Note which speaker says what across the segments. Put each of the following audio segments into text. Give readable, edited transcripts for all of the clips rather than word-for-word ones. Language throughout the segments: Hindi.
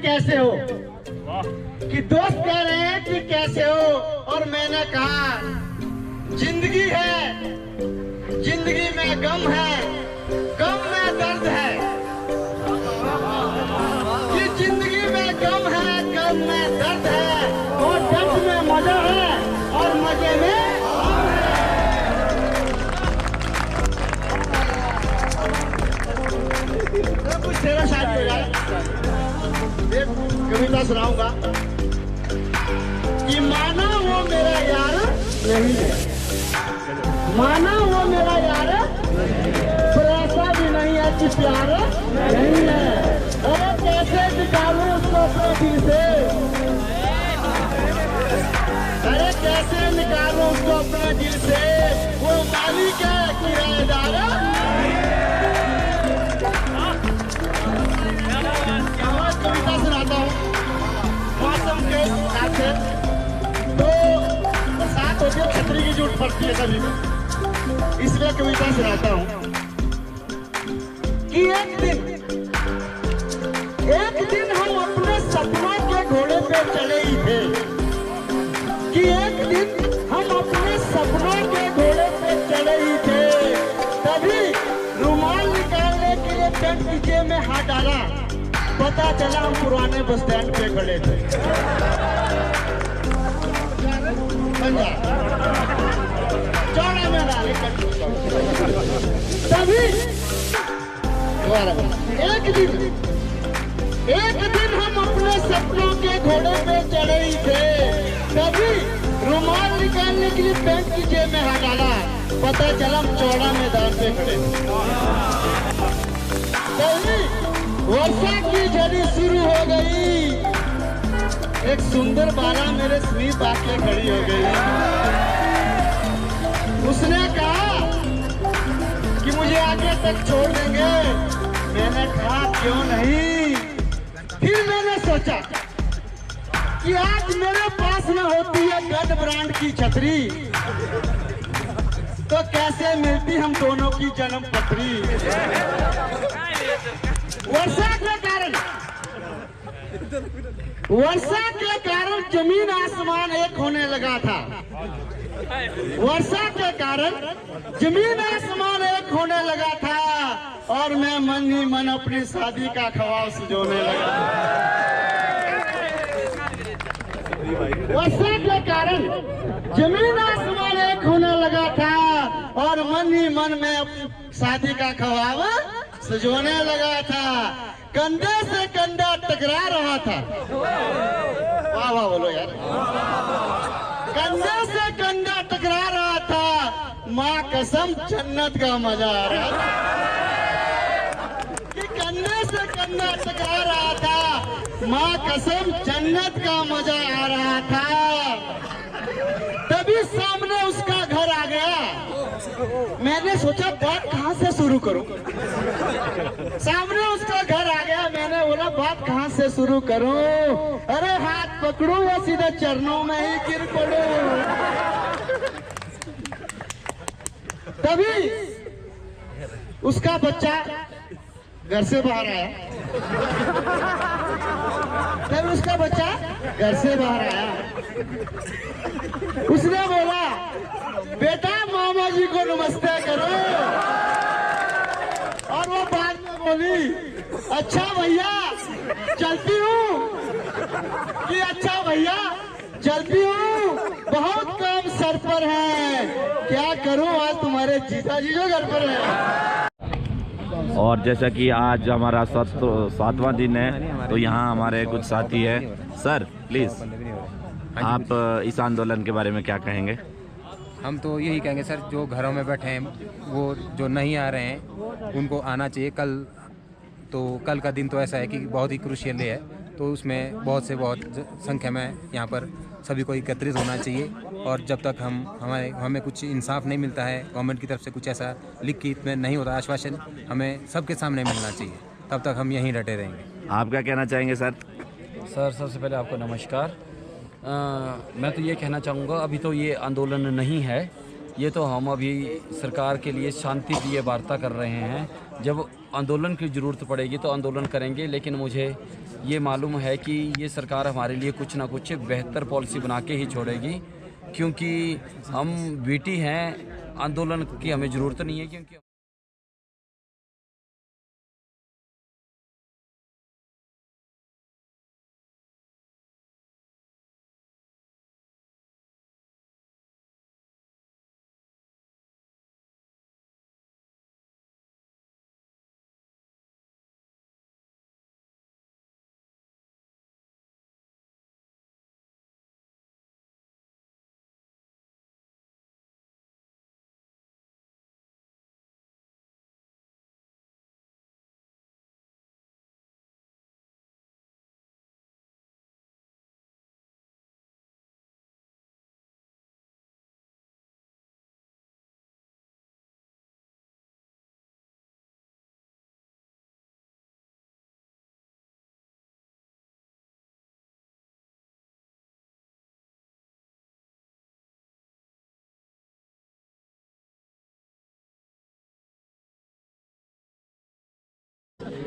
Speaker 1: कैसे हो, कि दोस्त कह रहे हैं कि कैसे हो, और मैंने कहा जिंदगी है, जिंदगी में गम है, गम में दर्द है, कि जिंदगी में गम है, गम में दर्द है, और दर्द में मजा है, और मजे में कुछ तेरा शादी हो जाए। एक कविता सुनाऊंगा कि माना वो मेरा यार नहीं है, माना वो मेरा यार, पर ऐसा भी नहीं है कि प्यार नहीं है। अरे कैसे निकालूं उसको अपने दिल से, अरे कैसे निकालूं उसको अपने दिल से, वो मालिक है किराएदार। कविता सुनाता हूँ मौसम के हिसाब से। तो बरसात होती है, छतरी की जरूरत पड़ती है सभी को, इसलिए कविता सुनाता हूँ कि एक दिन हम अपने सपनों के घोड़े पे चले ही थे, कि एक दिन हम अपने सपनों के घोड़े पे चले ही थे, तभी रुमाल निकालने के लिए पेट की जेब में हाथ डाला, पता चला हम पुराने बस स्टैंड पे खड़े थे। चौड़ा में डाले तभी एक दिन हम अपने सपनों के घोड़े पे चढ़े ही थे, तभी रुमाल निकालने के लिए पैंट की जेब में हाथ डाला, पता चला हम चौड़ा मैदान पे खड़े थे। वर्षा की झड़ी शुरू हो गई, एक सुंदर बाला मेरे समीप आके खड़ी हो गई। उसने कहा कि मुझे आगे तक छोड़ देंगे, मैंने कहा क्यों नहीं। फिर मैंने सोचा कि आज मेरे पास न होती है गड ब्रांड की छतरी, तो कैसे मिलती हम दोनों की जन्म पत्री। वर्षा के कारण जमीन आसमान एक होने लगा था, वर्षा के कारण जमीन आसमान एक होने लगा था, और मैं मन ही मन अपनी शादी का ख्वाब सजोने लगा। वर्षा के कारण जमीन आसमान एक होने लगा था, और मन ही मन में अपनी शादी का ख्वाब सजोने लगा था। कंधे से कंधा टकरा रहा था, वाह वाह बोलो यार, कंधे से कंधा टकरा रहा था, माँ कसम जन्नत का मजा आ रहा था, कि कंधे से कंधा टकरा रहा था, माँ कसम जन्नत का मजा आ रहा था। तभी सामने उसका घर आ गया, मैंने सोचा बात कहाँ से शुरू करूं। सामने उसका घर आ गया, मैंने बोला बात कहाँ से शुरू करूं, अरे हाथ पकड़ूं या सीधे चरणों में ही गिर पड़ूं। तभी उसका बच्चा घर से बाहर आया, तभी उसका बच्चा घर से बाहर आया, उसने बोला बेटा मामा जी को नमस्ते करो, और वो बाद में बोली अच्छा भैया चलती हूँ, कि अच्छा भैया चलती हूँ, बहुत काम सर पर है, क्या करूँ आज तुम्हारे जीजा जी जो घर पर है।
Speaker 2: और जैसा कि आज हमारा 7वां दिन है, तो यहाँ हमारे कुछ साथी हैं। सर प्लीज़ आप इस आंदोलन के बारे में क्या कहेंगे?
Speaker 3: हम तो यही कहेंगे सर, जो घरों में बैठे हैं वो जो नहीं आ रहे हैं उनको आना चाहिए। कल का दिन तो ऐसा है कि बहुत ही क्रूशियल है, तो उसमें बहुत संख्या में यहाँ पर सभी को एकत्रित होना चाहिए, और जब तक हमें कुछ इंसाफ नहीं मिलता है, गवर्नमेंट की तरफ से कुछ ऐसा लिखित में नहीं होता आश्वासन, हमें सबके सामने मिलना चाहिए, तब तक हम यहीं डटे रहेंगे।
Speaker 2: आप क्या कहना चाहेंगे सर?
Speaker 4: सर सबसे पहले आपको नमस्कार। मैं तो ये कहना चाहूँगा, अभी तो ये आंदोलन नहीं है, ये तो हम अभी सरकार के लिए शांति प्रिय वार्ता कर रहे हैं। जब आंदोलन की ज़रूरत पड़ेगी तो आंदोलन करेंगे, लेकिन मुझे ये मालूम है कि ये सरकार हमारे लिए कुछ ना कुछ बेहतर पॉलिसी बना के ही छोड़ेगी, क्योंकि हम बीटी हैं, आंदोलन की हमें ज़रूरत नहीं है। क्योंकि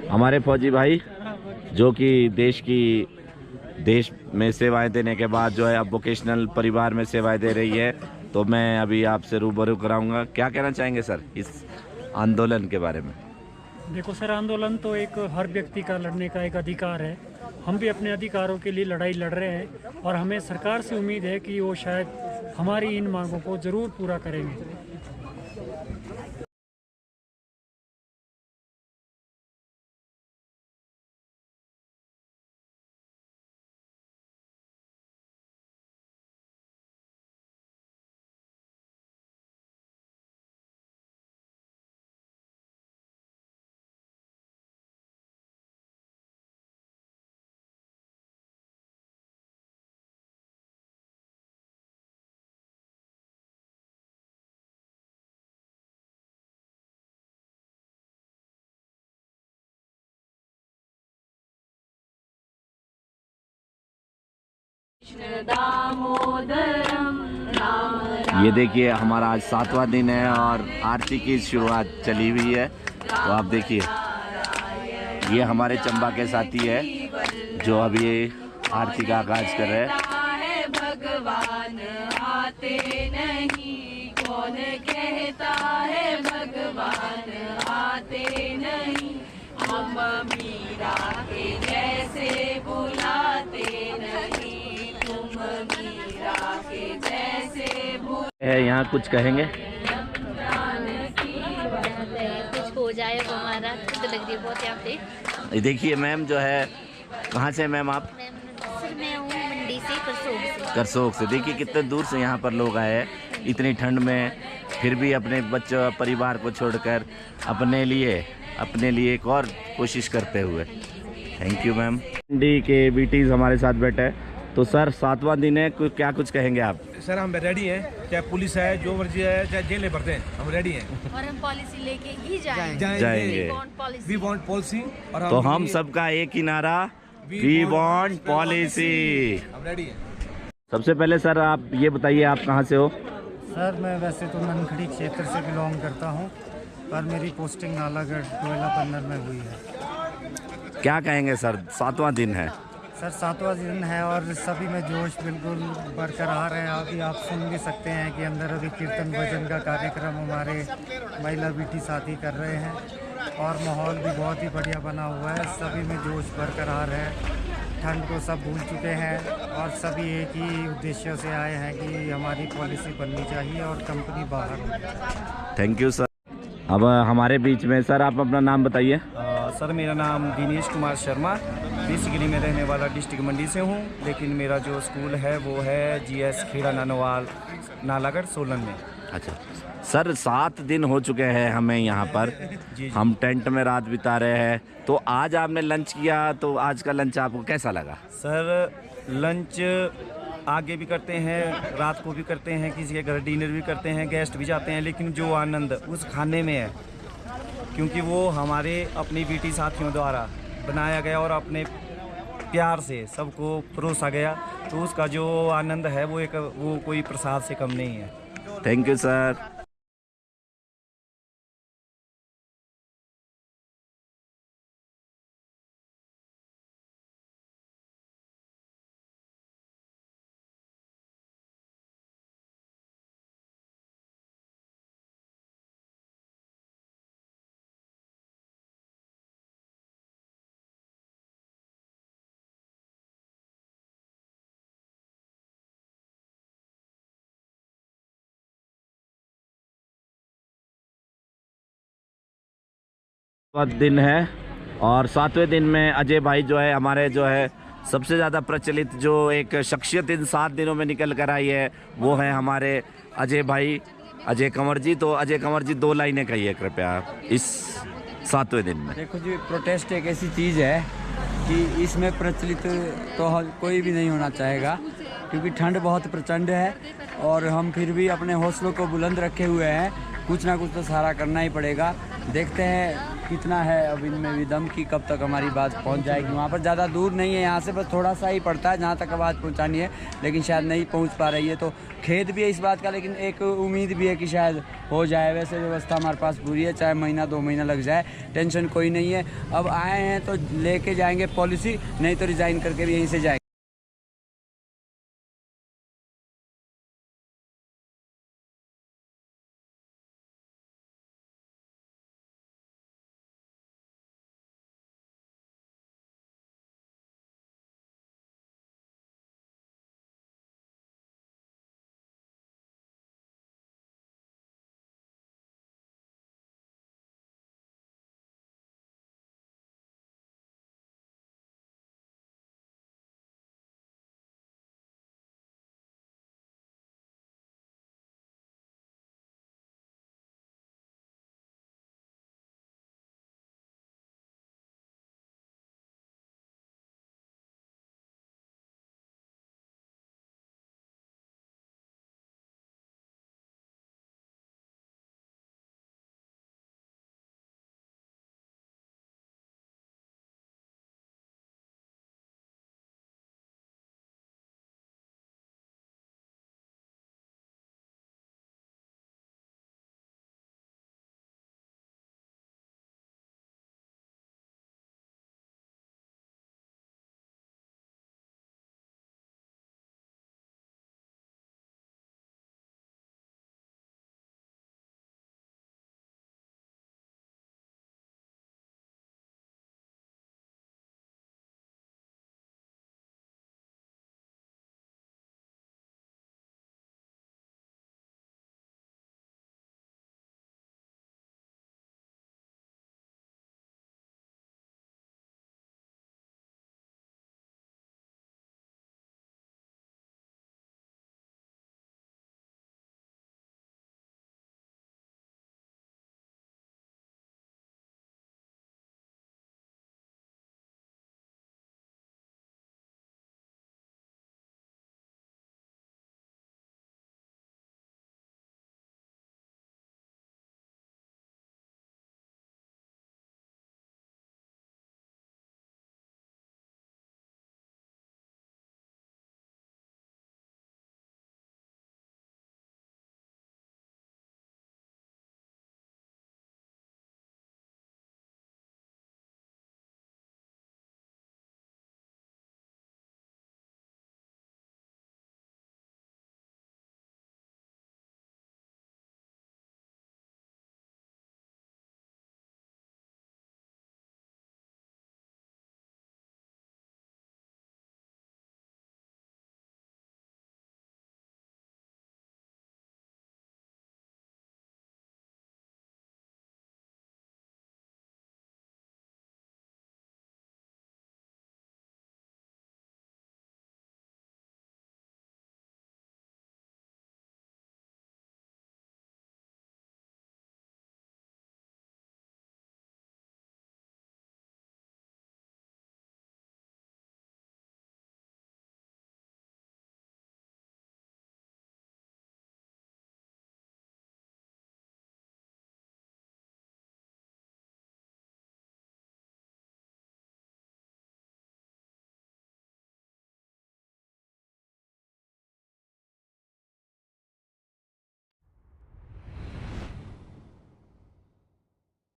Speaker 2: हमारे फौजी भाई जो कि देश में सेवाएं देने के बाद जो है अब वोकेशनल परिवार में सेवाएं दे रही है, तो मैं अभी आपसे रूबरू कराऊंगा। क्या कहना चाहेंगे सर इस आंदोलन के बारे में?
Speaker 5: देखो सर, आंदोलन तो एक हर व्यक्ति का लड़ने का एक अधिकार है। हम भी अपने अधिकारों के लिए लड़ाई लड़ रहे हैं और हमें सरकार से उम्मीद है कि वो शायद हमारी इन मांगों को ज़रूर पूरा करेंगे।
Speaker 2: ये देखिए हमारा आज 7वां दिन है और आरती की शुरुआत चली हुई है। तो आप देखिए ये हमारे चंबा के साथी है जो अभी आरती का आगाज कर रहे हैं।
Speaker 6: भगवान आते नहीं, कौन कहता है भगवान आते नहीं, हम मीरा के जैसे बुलाते नहीं, तुम मीरा के जैसे
Speaker 2: यहाँ कुछ कहेंगे?
Speaker 7: कुछ हो जाए वो हमारा तो लग रही है बहुत यहाँ पे।
Speaker 2: देखिए मैम जो है, कहाँ से मैम आप?
Speaker 7: सर मैं हूँ मंडी से,
Speaker 2: करसोग से। देखिए कितने दूर से यहाँ पर लोग आए हैं इतनी ठंड में, फिर भी अपने बच्चों परिवार को छोड़कर अपने लिए एक और कोशिश करते हुए। Thank you ma'am. मंडी के बीटीज हमारे साथ बैठे हैं। तो सर 7वां दिन है, क्या कुछ कहेंगे आप?
Speaker 8: सर हम रेडी हैं, चाहे पुलिस है, जो मर्जी है, चाहे जेल में भरते हैं, हम रेडी हैं
Speaker 7: और हम पॉलिसी लेके ही
Speaker 2: जाएंगे।
Speaker 8: We want policy. और
Speaker 2: तो हम सबका एक ही नारा, वी वांट पॉलिसी।
Speaker 8: हम रेडी हैं।
Speaker 2: सबसे पहले सर आप ये बताइए आप कहाँ से हो?
Speaker 5: सर मैं वैसे तो ननखड़ी क्षेत्र से बिलोंग करता हूँ, पर मेरी पोस्टिंग नालागढ़ कोयला बंदर में हुई है।
Speaker 2: क्या कहेंगे सर, 7वां दिन है?
Speaker 5: सर 7वां दिन है और सभी में जोश बिल्कुल बरकरार है। अभी आप सुन भी सकते हैं कि अंदर अभी कीर्तन भजन का कार्यक्रम हमारे महिला बीटी साथी कर रहे हैं और माहौल भी बहुत ही बढ़िया बना हुआ है। सभी में जोश बरकरार है, ठंड को सब भूल चुके हैं और सभी एक ही उद्देश्य से आए हैं कि हमारी पॉलिसी बननी चाहिए और कंपनी बाहर होनी चाहिए।
Speaker 2: Thank you sir. अब हमारे बीच में सर आप अपना नाम बताइए।
Speaker 9: सर मेरा नाम दिनेश कुमार शर्मा, बेसिकली मैं रहने वाला डिस्ट्रिक्ट मंडी से हूँ, लेकिन मेरा जो स्कूल है वो है जीएस खेड़ा नानोवाल नालागढ़ सोलन में।
Speaker 2: अच्छा सर, 7 दिन हो चुके हैं हमें यहाँ पर, हम टेंट में रात बिता रहे हैं। तो आज आपने लंच किया, तो आज का लंच आपको कैसा लगा?
Speaker 9: सर लंच आगे भी करते हैं, रात को भी करते हैं, किसी के घर डिनर भी करते हैं, गेस्ट भी जाते हैं, लेकिन जो आनंद उस खाने में है, क्योंकि वो हमारे अपनी बीटी साथियों द्वारा बनाया गया और अपने प्यार से सबको परोसा गया, तो उसका जो आनंद है वो कोई प्रसाद से कम नहीं है।
Speaker 2: Thank you sir. दिन है और 7वें दिन में अजय भाई जो है हमारे जो है सबसे ज़्यादा प्रचलित जो एक शख्सियत इन 7 दिनों में निकल कर आई है वो है हमारे अजय भाई अजय कंवर जी। तो अजय कंवर जी 2 लाइनें कहिए कृपया इस 7वें दिन में।
Speaker 10: देखो जी, प्रोटेस्ट एक ऐसी चीज़ है कि इसमें प्रचलित तो कोई भी नहीं होना चाहेगा, क्योंकि ठंड बहुत प्रचंड है और हम फिर भी अपने हौसलों को बुलंद रखे हुए हैं। कुछ ना कुछ तो सहारा करना ही पड़ेगा। देखते हैं कितना है अब इनमें भी दम की, कब तक हमारी बात पहुंच जाएगी। वहाँ पर ज़्यादा दूर नहीं है, यहाँ से बस थोड़ा सा ही पड़ता है जहाँ तक आवाज़ पहुँचानी है, लेकिन शायद नहीं पहुँच पा रही है। तो खेद भी है इस बात का, लेकिन एक उम्मीद भी है कि शायद हो जाए। वैसे व्यवस्था हमारे पास पूरी है, चाहे महीना 2 महीना लग जाए, टेंशन कोई नहीं है। अब आए हैं तो लेके जाएंगे पॉलिसी, नहीं तो रिज़ाइन करके भी यहीं से जाएंगे।